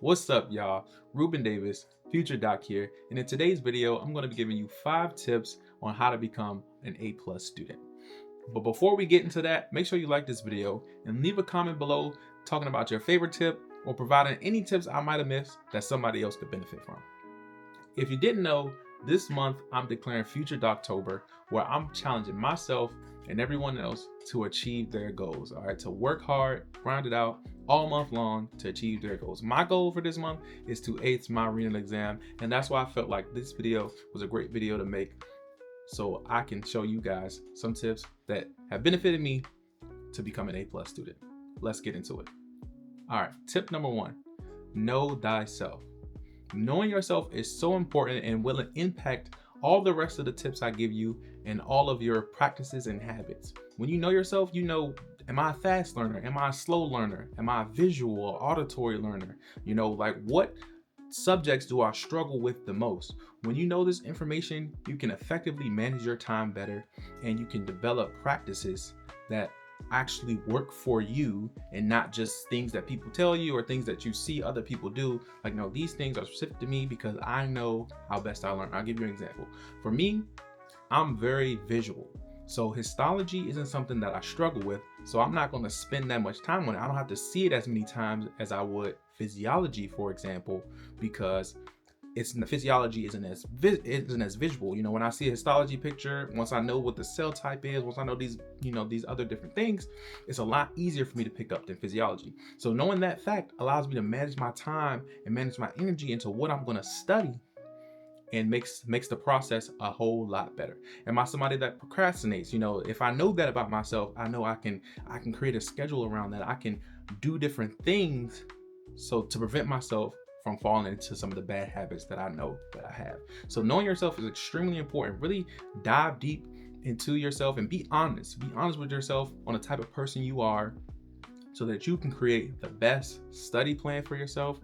What's up, y'all? Ruben Davis, Future Doc here, and in today's video, I'm going to be giving you 5 tips on how to become an A+ student. But before we get into that, make sure you like this video and leave a comment below talking about your favorite tip or providing any tips I might have missed that somebody else could benefit from. If you didn't know, this month I'm declaring Future Doctober, where I'm challenging myself and everyone else to achieve their goals. All right, to work hard, grind it out all month long to achieve their goals. My goal for this month is to ace my renal exam, and that's why I felt like this video was a great video to make, so I can show you guys some tips that have benefited me to become an A+ student. Let's get into it. All right, tip number 1, know thyself. Knowing yourself is so important and will impact all the rest of the tips I give you and all of your practices and habits. When you know yourself, you know, am I a fast learner? Am I a slow learner? Am I a visual or auditory learner? You know, like what subjects do I struggle with the most? When you know this information, you can effectively manage your time better and you can develop practices that actually work for you and not just things that people tell you or things that you see other people do. Like, no, these things are specific to me because I know how best I learn. I'll give you an example. For me, I'm very visual. So histology isn't something that I struggle with. So I'm not going to spend that much time on it. I don't have to see it as many times as I would physiology, for example, because physiology isn't as visual. You know, when I see a histology picture, once I know what the cell type is, once I know these other different things, it's a lot easier for me to pick up than physiology. So knowing that fact allows me to manage my time and manage my energy into what I'm going to study, and makes the process a whole lot better. Am I somebody that procrastinates? You know, if I know that about myself, I know I can create a schedule around that. I can do different things so to prevent myself from falling into some of the bad habits that I know that I have. So knowing yourself is extremely important. Really dive deep into yourself and be honest. Be honest with yourself on the type of person you are so that you can create the best study plan for yourself,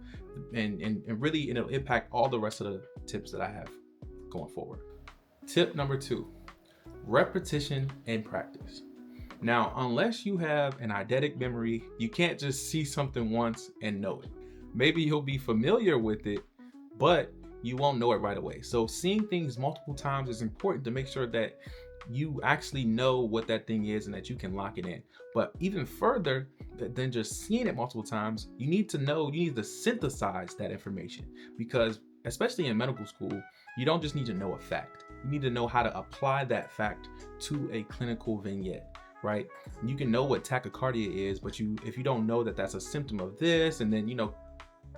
and really it'll impact all the rest of the tips that I have going forward. Tip number 2, repetition and practice. Now, unless you have an eidetic memory, you can't just see something once and know it. Maybe you'll be familiar with it, but you won't know it right away. So seeing things multiple times is important to make sure that you actually know what that thing is and that you can lock it in. But even further than just seeing it multiple times, you need to synthesize that information, because especially in medical school, you don't just need to know a fact. You need to know how to apply that fact to a clinical vignette. Right? You can know what tachycardia is, but if you don't know that that's a symptom of this, and then,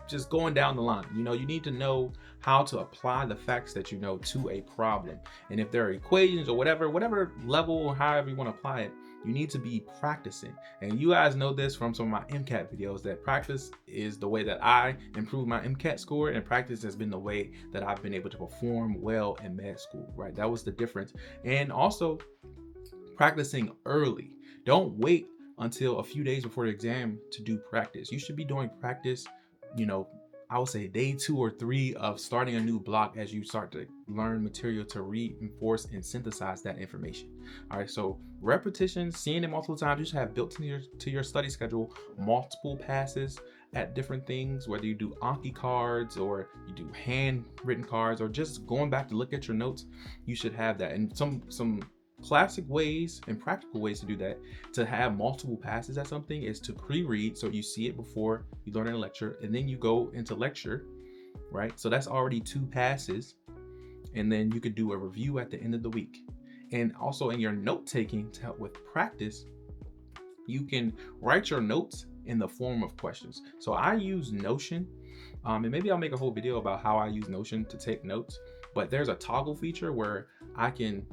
just going down the line, you need to know how to apply the facts that you know to a problem. And if there are equations or whatever level or however you want to apply it, you need to be practicing. And you guys know this from some of my MCAT videos, that practice is the way that I improved my MCAT score, and practice has been the way that I've been able to perform well in med school, right? That was the difference. And also practicing early. Don't wait until a few days before the exam to do practice. You should be doing practice, I would say day 2 or 3 of starting a new block as you start to learn material to reinforce and synthesize that information. All right, so repetition, seeing it multiple times, you should have built to your study schedule multiple passes at different things, whether you do Anki cards or you do handwritten cards or just going back to look at your notes. You should have that. And some classic ways and practical ways to do that, to have multiple passes at something, is to pre-read, so you see it before you learn in a lecture, and then you go into lecture, right? So that's already 2 passes, and then you could do a review at the end of the week. And also in your note taking, to help with practice, you can write your notes in the form of questions. So I use Notion, and maybe I'll make a whole video about how I use Notion to take notes, but there's a toggle feature where I can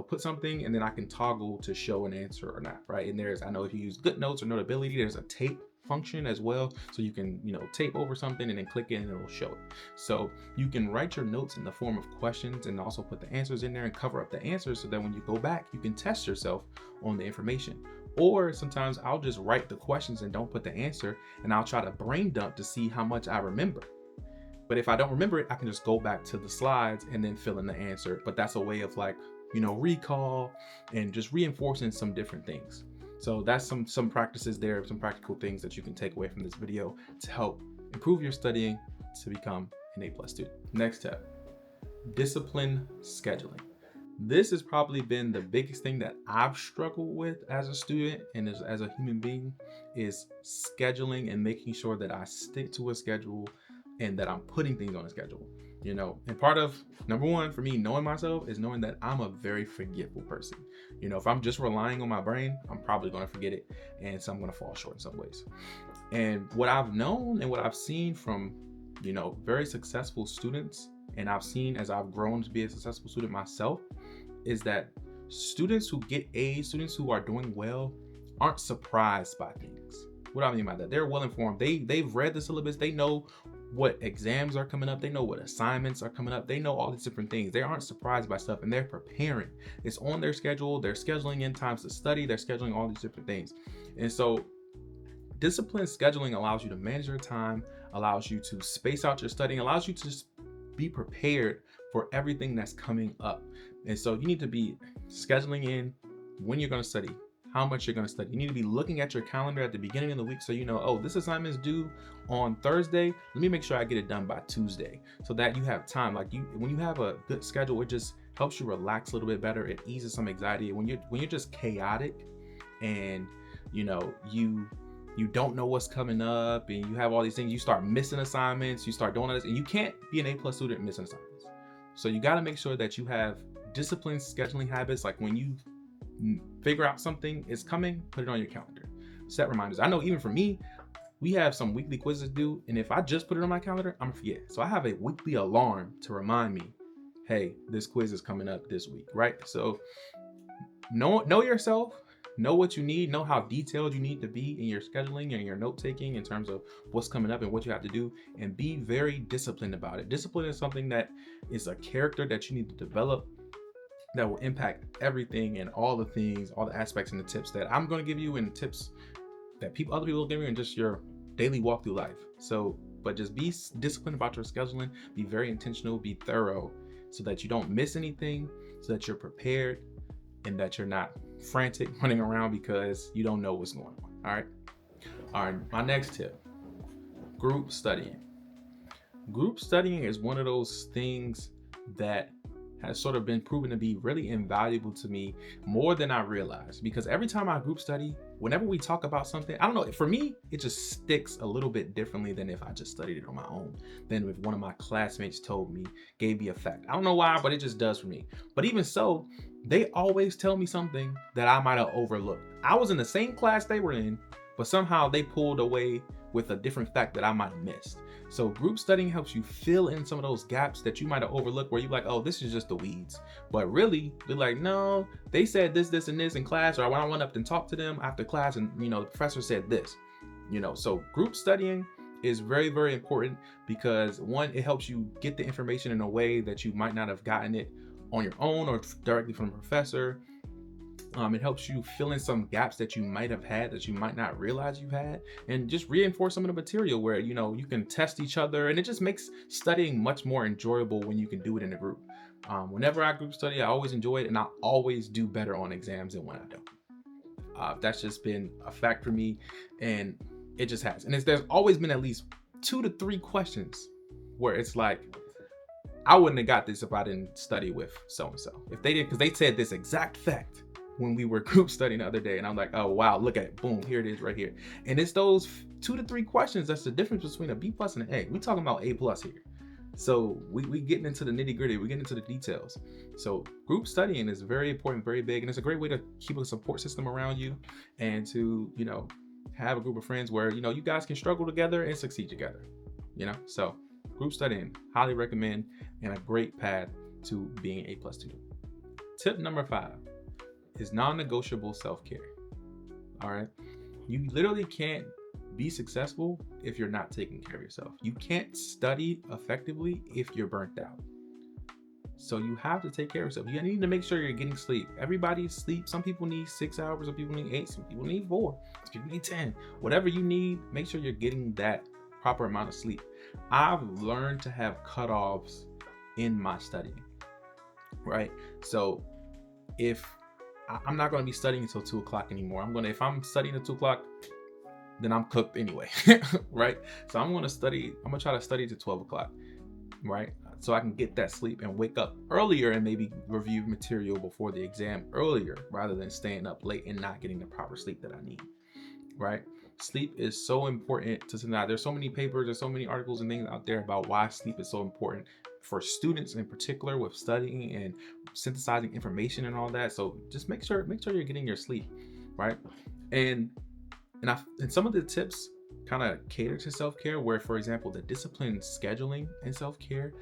put something and then I can toggle to show an answer or not, right? And I know if you use GoodNotes or Notability, there's a tape function as well. So you can, tape over something and then click it and it'll show it. So you can write your notes in the form of questions and also put the answers in there and cover up the answers, so that when you go back, you can test yourself on the information. Or sometimes I'll just write the questions and don't put the answer, and I'll try to brain dump to see how much I remember. But if I don't remember it, I can just go back to the slides and then fill in the answer. But that's a way of recall and just reinforcing some different things. So that's some practices there, some practical things that you can take away from this video to help improve your studying to become an A+ student. Next step, discipline scheduling. This has probably been the biggest thing that I've struggled with as a student and as a human being, is scheduling and making sure that I stick to a schedule and that I'm putting things on a schedule. And part of, number one, for me, knowing myself is knowing that I'm a very forgetful person. If I'm just relying on my brain, I'm probably going to forget it, and so I'm going to fall short in some ways. And what I've known and what I've seen from, very successful students, and I've seen as I've grown to be a successful student myself, is that students who get A's, students who are doing well, aren't surprised by things. What do I mean by that? They're well informed. They've read the syllabus. They know what exams are coming up. They know what assignments are coming up. They know all these different things. They aren't surprised by stuff, and they're preparing. It's on their schedule. They're scheduling in times to study. They're scheduling all these different things. And so disciplined scheduling allows you to manage your time, allows you to space out your studying, allows you to just be prepared for everything that's coming up. And so you need to be scheduling in when you're going to study, how much you're going to study. You need to be looking at your calendar at the beginning of the week so you know, oh, this assignment is due on Thursday. Let me make sure I get it done by Tuesday, so that you have time. When you have a good schedule, it just helps you relax a little bit better. It eases some anxiety. When you're just chaotic and you don't know what's coming up and you have all these things, you start missing assignments, you start doing all this, and you can't be an A+ student missing assignments. So you got to make sure that you have disciplined scheduling habits. Like when you figure out something is coming, put it on your calendar. Set reminders. I know even for me, we have some weekly quizzes due, and if I just put it on my calendar, I'm gonna forget. So I have a weekly alarm to remind me, hey, this quiz is coming up this week, right? So know yourself, know what you need, know how detailed you need to be in your scheduling and your note taking in terms of what's coming up and what you have to do, and be very disciplined about it. Discipline is something that is a character that you need to develop that will impact everything and all the things, all the aspects and the tips that I'm going to give you, and tips that other people will give you in just your daily walk through life. So, but just be disciplined about your scheduling, be very intentional, be thorough, so that you don't miss anything, so that you're prepared and that you're not frantic running around because you don't know what's going on. All right, my next tip, group studying. Group studying is one of those things that has sort of been proven to be really invaluable to me, more than I realized, because every time I group study, whenever we talk about something, I don't know, for me, it just sticks a little bit differently than if I just studied it on my own, than if one of my classmates told me, gave me a fact. I don't know why, but it just does for me. But even so, they always tell me something that I might have overlooked. I was in the same class they were in, but somehow they pulled away with a different fact that I might have missed. So group studying helps you fill in some of those gaps that you might have overlooked, where you're like, oh, this is just the weeds. But really, they're like, no, they said this, this, and this in class, or when I went up and talked to them after class and, the professor said this, So group studying is very, very important because, one, it helps you get the information in a way that you might not have gotten it on your own or directly from a professor. It helps you fill in some gaps that you might have had that you might not realize you had, and just reinforce some of the material where, you can test each other, and it just makes studying much more enjoyable when you can do it in a group. Whenever I group study, I always enjoy it, and I always do better on exams than when I don't. That's just been a fact for me, and it just has. And there's always been at least 2 to 3 questions where it's like, I wouldn't have got this if I didn't study with so-and-so. If they did, because they said this exact fact when we were group studying the other day, and I'm like, oh wow, look at it, boom, here it is right here. And it's those 2 to 3 questions that's the difference between a B+ and an A. We're talking about A+ here. So we getting into the nitty gritty, we're getting into the details. So group studying is very important, very big, and it's a great way to keep a support system around you, and to have a group of friends where you guys can struggle together and succeed together. So group studying, highly recommend, and a great path to being an A+ student. Tip number 5 is non-negotiable self-care. All right, you literally can't be successful if you're not taking care of yourself. You can't study effectively if you're burnt out. So you have to take care of yourself. You need to make sure you're getting sleep. Everybody sleep. Some people need 6 hours, some people need 8, some people need 4, some people need 10. Whatever you need, make sure you're getting that proper amount of sleep. I've learned to have cutoffs in my studying, right? So if I'm not going to be studying until 2 o'clock anymore, if I'm studying at 2 o'clock, then I'm cooked anyway, right? So I'm gonna try to study to 12 o'clock, right? So I can get that sleep and wake up earlier and maybe review material before the exam earlier rather than staying up late and not getting the proper sleep that I need, right? Sleep is so important to tonight. There's so many papers, there's so many articles and things out there about why sleep is so important for students in particular with studying and synthesizing information and all that. So just make sure you're getting your sleep, right? And and some of the tips kind of cater to self-care, where for example the discipline scheduling and self-care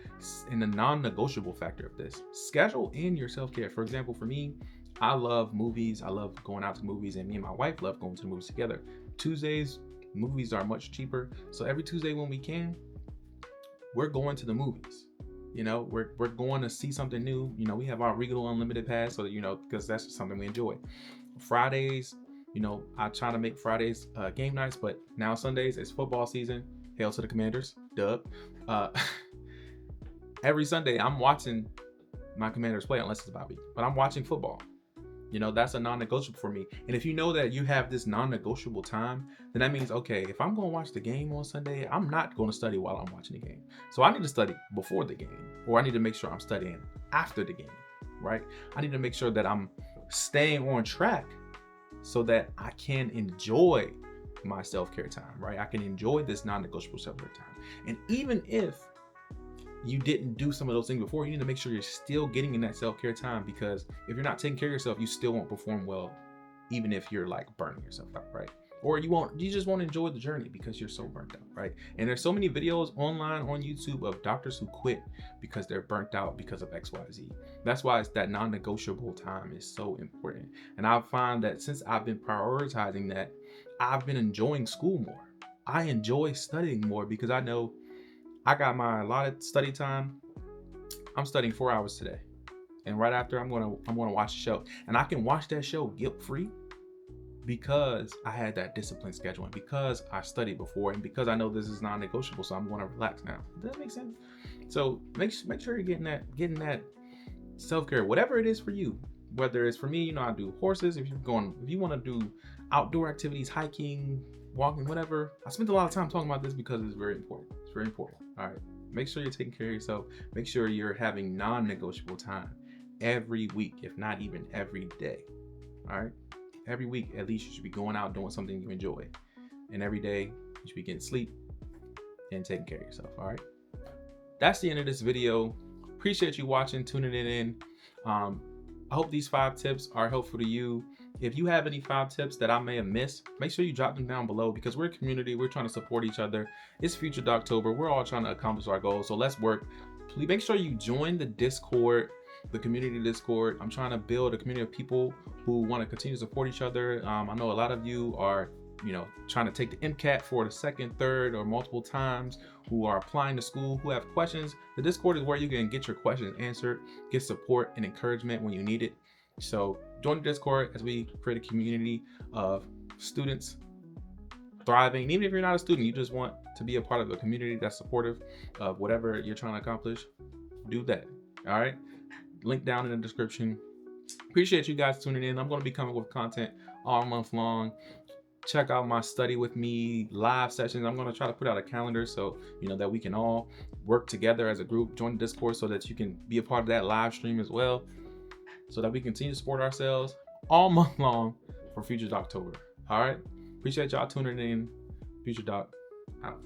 and the non-negotiable factor of this. Schedule in your self-care. For example, for me, I love movies. I love going out to movies, and me and my wife love going to the movies together. Tuesdays, movies are much cheaper. So every Tuesday when we can, we're going to the movies. You know, we're going to see something new. You know, we have our Regal Unlimited pass, so, you know, because that's just something we enjoy. Fridays, you know, I try to make Fridays game nights, but now Sundays, it's football season. Hail to the Commanders, dub. Every Sunday, I'm watching my Commanders play, unless it's about me, but I'm watching football. You know, that's a non-negotiable for me. And if you know that you have this non-negotiable time, then that means, okay, if I'm going to watch the game on Sunday, I'm not going to study while I'm watching the game. So I need to study before the game, or I need to make sure I'm studying after the game, right? I need to make sure that I'm staying on track so that I can enjoy my self-care time, right? I can enjoy this non-negotiable self-care time. And even if you didn't do some of those things before, you need to make sure you're still getting in that self-care time, because if you're not taking care of yourself, you still won't perform well, even if you're like burning yourself out, right? Or you just won't enjoy the journey because you're so burnt out, right? And there's so many videos online on YouTube of doctors who quit because they're burnt out because of XYZ. That's why it's that non-negotiable time is so important. And I find that since I've been prioritizing that, I've been enjoying school more. I enjoy studying more because I know I got my allotted study time. I'm studying 4 hours today, and right after I'm gonna watch a show, and I can watch that show guilt-free because I had that disciplined scheduling, because I studied before, and because I know this is non-negotiable. So I'm going to relax now. Does that make sense? So make sure you're getting that self-care, whatever it is for you. Whether it's for me, you know, I do horses. If you want to do outdoor activities, hiking, walking, whatever. I spent a lot of time talking about this because it's very important. It's very important. All right. Make sure you're taking care of yourself. Make sure you're having non-negotiable time every week, if not even every day. All right. Every week, at least, you should be going out doing something you enjoy. And every day, you should be getting sleep and taking care of yourself. All right. That's the end of this video. Appreciate you watching, tuning it in. I hope these 5 tips are helpful to you. If you have any 5 tips that I may have missed, make sure you drop them down below, because we're a community. We're trying to support each other. It's Future Doctober. We're all trying to accomplish our goals. So let's work. Please make sure you join the Discord, the community Discord. I'm trying to build a community of people who want to continue to support each other. I know a lot of you are, you know, trying to take the MCAT for the 2nd, 3rd, or multiple times, who are applying to school, who have questions. The Discord is where you can get your questions answered, get support and encouragement when you need it. So join the Discord as we create a community of students thriving. And even if you're not a student, you just want to be a part of a community that's supportive of whatever you're trying to accomplish, do that. All right. Link down in the description. Appreciate you guys tuning in. I'm going to be coming with content all month long. Check out my study with me live sessions. I'm going to try to put out a calendar so you know that we can all work together as a group. Join the Discord so that you can be a part of that live stream as well, so that we continue to support ourselves all month long for Future Doctober. All right. Appreciate y'all tuning in. Future Doc out.